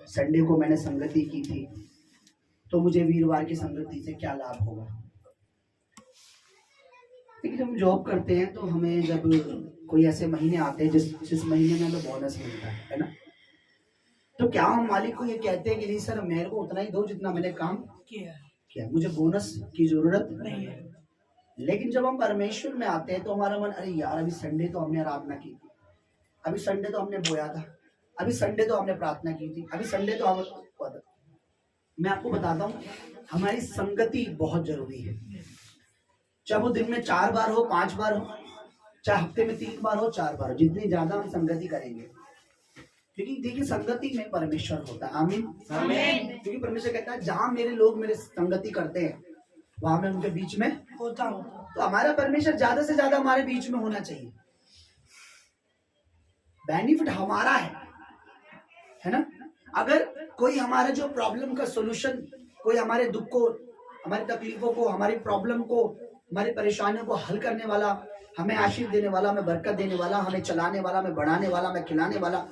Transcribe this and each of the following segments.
Sunday को मैंने संगति की थी, तो मुझे वीरवार की संगति से क्या लाभ होगा? लेकिन जब हम जॉब करते हैं तो हमें जब कोई ऐसे महीने आते हैं जिस महीने में हमें बोनस मिलता है ना, तो क्या हम मालिक को ये कहते हैं कि नहीं सर मेरे को उतना ही दो जितना मैंने काम किया, मुझे बोनस की जरूरत नहीं है। लेकिन जब हम परमेश्वर में आते हैं तो हमारा मन, अरे यार अभी संडे तो हमने आराधना की थी, अभी संडे तो हमने बोया था, अभी संडे तो हमने प्रार्थना की थी, अभी संडे तो हम। मैं आपको बताता हूँ, हमारी संगति बहुत जरूरी है। चाहे वो दिन में 4 बार हो, 5 बार हो, चाहे हफ्ते में 3 बार हो, 4 बार हो, जितनी ज्यादा हम संगति करेंगे, क्योंकि देखिए संगति में परमेश्वर होता है। आमीन आमीन। क्योंकि परमेश्वर कहता है जहां मेरे लोग मेरे संगति करते हैं वहां मैं उनके बीच में होता हूं। तो हमारा परमेश्वर ज्यादा से ज्यादा हमारे बीच में होना चाहिए। बेनिफिट हमारा है ना। अगर कोई हमारे जो प्रॉब्लम का सोल्यूशन, कोई हमारे दुख को, हमारी तकलीफों को, हमारी प्रॉब्लम को, हमारी परेशानियों को हल करने वाला, हमें आशीष देने वाला, हमें बरकत देने वाला, हमें चलाने वाला, हमें बढ़ाने वाला, हमें खिलाने वाला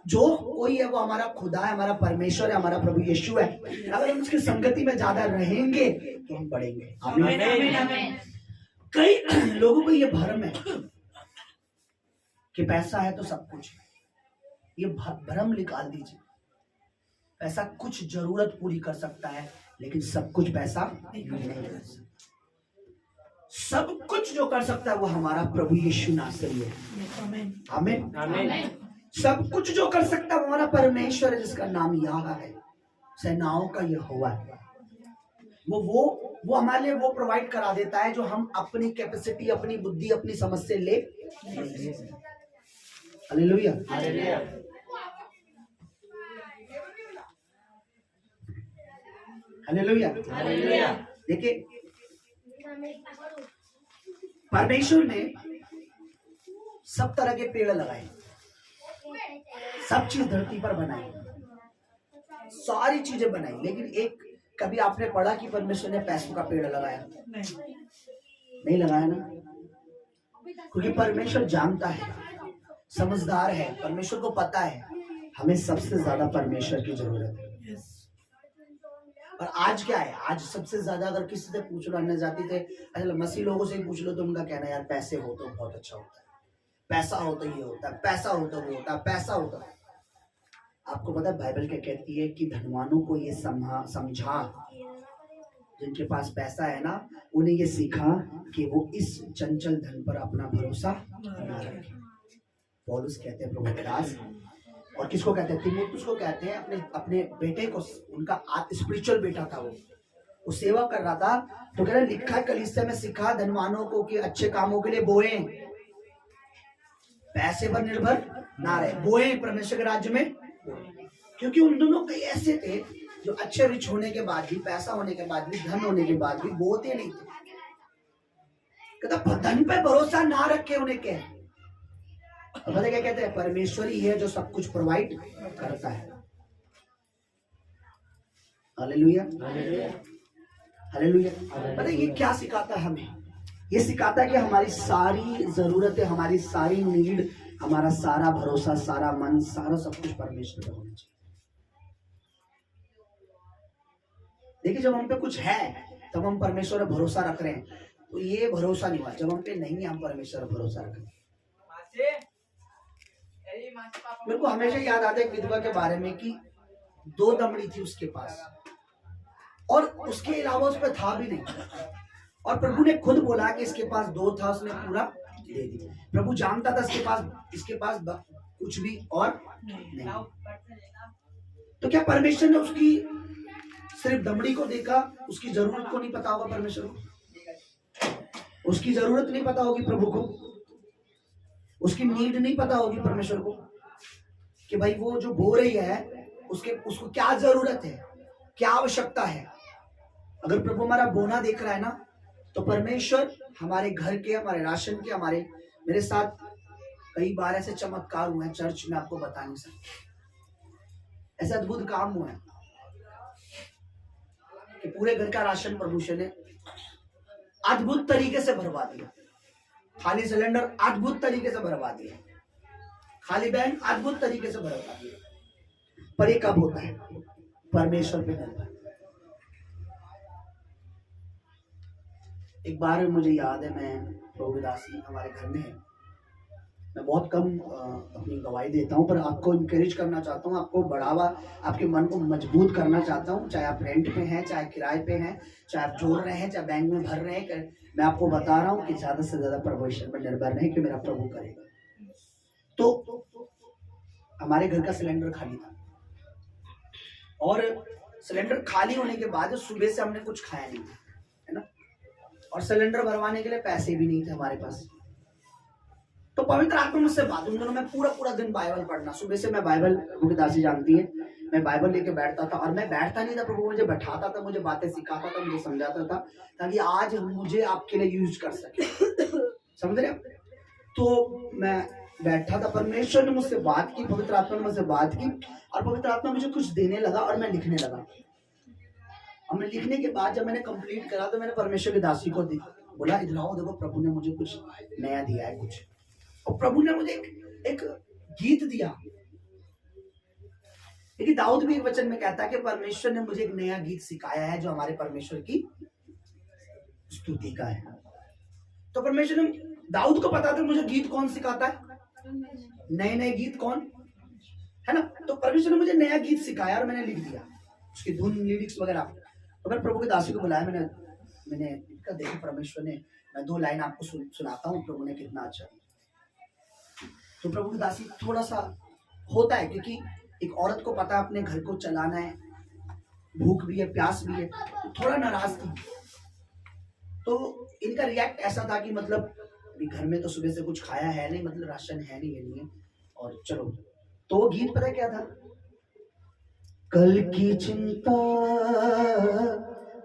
जो कोई है वो हमारा खुदा है, हमारा परमेश्वर है, हमारा प्रभु यीशु है। अगर हम उसकी संगति में ज्यादा रहेंगे तो हम बढ़ेंगे। आमीन आमीन। कई लोगों को ये भ्रम है कि पैसा है तो सब कुछ है। ये भ्रम निकाल दीजिए। पैसा कुछ जरूरत पूरी कर सकता है लेकिन सब कुछ पैसा नहीं कर सकता। सब कुछ जो कर सकता है वो हमारा प्रभु यीशु नासरी है। आमीन आमीन। सब कुछ जो कर सकता है वो हमारा परमेश्वर है जिसका नाम याह है, सेनाओं का यहोवा है। वो हमारे लिए वो प्रोवाइड करा देता है जो हम अपनी कैपेसिटी, अपनी बुद्धि, अपनी समझ से ले। Hallelujah hallelujah. Hallelujah hallelujah. देखिए परमेश्वर ने सब तरह के पेड़ लगाए, सब चीज धरती पर बनाई, सारी चीजें बनाई, लेकिन एक कभी आपने पढ़ा कि परमेश्वर ने पैसों का पेड़ लगाया? नहीं लगाया ना। क्योंकि परमेश्वर जानता है, समझदार है, परमेश्वर को पता है हमें सबसे ज्यादा परमेश्वर की जरूरत है। और आज क्या है, आज सबसे ज्यादा अगर किसी से पूछ लो, अन्य जाति थे, अच्छा मसीह लोगों से पूछ लो तो उनका कहना यार पैसे हो तो बहुत अच्छा होता है, पैसा हो तो ये होता है, पैसा हो तो वो होता है, पैसा होता है। आपको पता है बाइबल क्या कहती है कि धनवानों को ये समझा, जिनके पास पैसा है ना उन्हें ये सीखा कि वो इस चंचल धन पर अपना भरोसा ना रखें। पौलुस कहते हैं प्रभु के दास, और किसको कहते हैं? तीमुथियुस को कहते हैं, अपने बेटे को, उनका स्पिरिचुअल बेटा था, वो सेवा कर रहा था, तो कह रहा लिखा है कलीसिया में सिखा धनवानों को कि अच्छे कामों के लिए बोए, पैसे पर निर्भर ना रहे, बोए परमेश्वर के राज्य में। क्योंकि उन दोनों कई ऐसे थे जो अच्छे रिच होने के बाद भी, पैसा होने के बाद भी, धन होने के बाद भी बोते नहीं थे। कहता धन पे भरोसा ना रखे, उन्हें क्या पता क्या कहते हैं? परमेश्वर ही है जो सब कुछ प्रोवाइड करता है। Hallelujah hallelujah. पता है ये क्या सिखाता है हमें? ये सिखाता है कि हमारी सारी जरूरतें, हमारी सारी नीड, हमारा सारा भरोसा, सारा मन, सारा सब कुछ परमेश्वर पे होना चाहिए। देखिए जब हम पे कुछ है तब हम परमेश्वर पर भरोसा रख रहे हैं, तो ये भरोसा नहीं हुआ। जब हम पे नहीं है हम परमेश्वर पर भरोसा रख रहे हैं। मेरे को हमेशा याद आता है एक विधवा के बारे में कि 2 दमड़ी थी उसके पास और उसके अलावा उस पर था भी नहीं, और प्रभु ने खुद बोला कि इसके पास 2 था, उसने पूरा दे दिया। प्रभु जानता था इसके पास कुछ भी और नहीं। तो क्या परमेश्वर ने उसकी सिर्फ दमड़ी को देखा? उसकी जरूरत को नहीं पता होगा परमेश्वर को? उसकी जरूरत नहीं पता होगी प्रभु को? उसकी नीड नहीं पता होगी परमेश्वर को कि भाई वो जो बो रही है उसको क्या जरूरत है, क्या आवश्यकता है? अगर प्रभु हमारा बोना देख रहा है ना, तो परमेश्वर हमारे घर के, हमारे राशन के, मेरे साथ कई बार ऐसे चमत्कार हुए हैं चर्च में, आपको बता नहीं सकता। ऐसा अद्भुत काम हुआ है कि पूरे घर का राशन प्रभु ने अद्भुत तरीके से भरवा दिया। खाली सिलेंडर अद्भुत तरीके से भरवा दिया, खाली बैंक अद्भुत तरीके से भरवा दिया। पर ये कब होता है? परमेश्वर पे निर्भर। एक बार मुझे याद है, मैं प्रभु दासी हमारे घर में है, मैं बहुत कम अपनी गवाही देता हूँ, पर आपको इंकरेज करना चाहता हूँ, आपको बढ़ावा, आपके मन को मजबूत करना चाहता हूँ। चाहे आप रेंट पे हैं, चाहे किराए पे हैं, चाहे आप जोड़ रहे हैं, चाहे बैंक में भर रहे हैं, मैं आपको बता रहा हूँ कि ज्यादा से ज्यादा परमेश्वर पर निर्भर नहीं कि मेरा प्रभु करेगा। तो हमारे घर का सिलेंडर खाली था, और सिलेंडर खाली होने के बाद सुबह से हमने कुछ खाया नहीं था, है ना, और सिलेंडर भरवाने के लिए पैसे भी नहीं थे हमारे पास। तो पवित्र आत्मा मुझसे बात, उन दिनों मैं पूरा दिन बाइबल पढ़ना, सुबह से मैं बाइबल, प्रभु की दासी जानती है, मैं बाइबल लेके बैठता था, और मैं बैठता नहीं था, प्रभु मुझे बैठाता था, मुझे बातें सिखाता था, मुझे समझाता था, ताकि आज मुझे आपके लिए यूज कर सके। समझ रहे? तो मैं बैठा था, परमेश्वर ने मुझसे बात की, पवित्र आत्मा ने मुझसे बात की, और पवित्र आत्मा मुझे कुछ देने लगा, और मैं लिखने लगा। और मैं लिखने के बाद जब मैंने कंप्लीट करा, तो मैंने परमेश्वर की दासी को बोला, इधर आओ, देखो प्रभु ने मुझे कुछ नया दिया है कुछ। और प्रभु ने मुझे एक गीत दिया। लेकिन दाऊद भी एक वचन में कहता है कि परमेश्वर ने मुझे एक नया गीत सिखाया है, जो हमारे परमेश्वर की स्तुति का है। तो परमेश्वर ने, दाऊद को पता था मुझे गीत कौन सिखाता है, नए गीत कौन, है ना। तो परमेश्वर ने मुझे नया गीत सिखाया, और मैंने लिख दिया उसकी धुन, लिरिक्स वगैरह। तो मैंने प्रभु की दासी को बुलाया, मैंने कहा, देखो परमेश्वर ने, मैं 2 लाइन आपको सुनाता हूँ, प्रभु ने कितना अच्छा। तो प्रभु की दासी थोड़ा सा होता है, क्योंकि एक औरत को पता है अपने घर को चलाना है, भूख भी है, प्यास भी है, थोड़ा नाराज थी। तो इनका रिएक्ट ऐसा था कि मतलब घर में तो सुबह से कुछ खाया है नहीं, मतलब राशन है नहीं, और चलो। तो वो गीत पता क्या था, कल की चिंता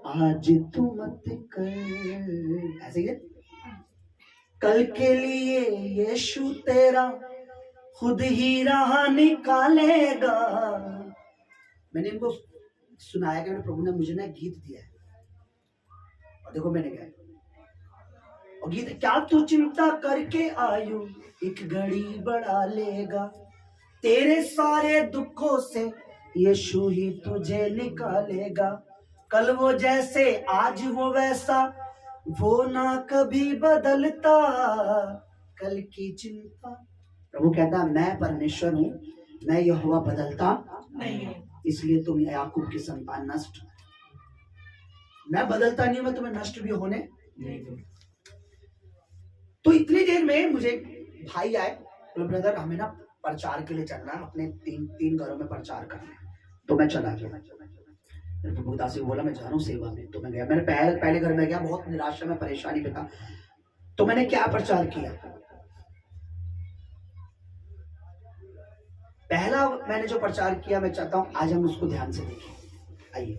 आज तू मत कर, ऐसे ही, कल के लिए यीशु तेरा खुद ही राह निकालेगा। मैंने इनको सुनाया कि प्रभु ने मुझे ना गीत दिया है, और देखो मैंने क्या, और गीत, क्या तू चिंता करके आयु एक घड़ी बढ़ा लेगा, तेरे सारे दुखों से यीशु ही तुझे निकालेगा, कल वो जैसे आज वो वैसा, वो ना कभी बदलता, कल की चिंता। प्रभु कहता है, मैं परमेश्वर हूँ, मैं यहोवा बदलता नहीं, इसलिए तुम याकूब की संतान नष्ट, मैं बदलता नहीं, मैं तुम्हें नष्ट भी होने नहीं दूंगा। तो इतनी देर में मुझे भाई आए, तो ब्रदर हमें ना प्रचार के लिए चलना है, अपने 3 घरों में प्रचार करना है। तो मैं चला गया, प्रभु दासी बोला मैं जा रहा हूँ सेवा में। तो मैं गया, मैंने पहले घर में गया, बहुत निराशा में, परेशानी में था। तो मैंने क्या प्रचार किया, पहला मैंने जो प्रचार किया, मैं चाहता हूं आज हम उसको ध्यान से देखें। आइए,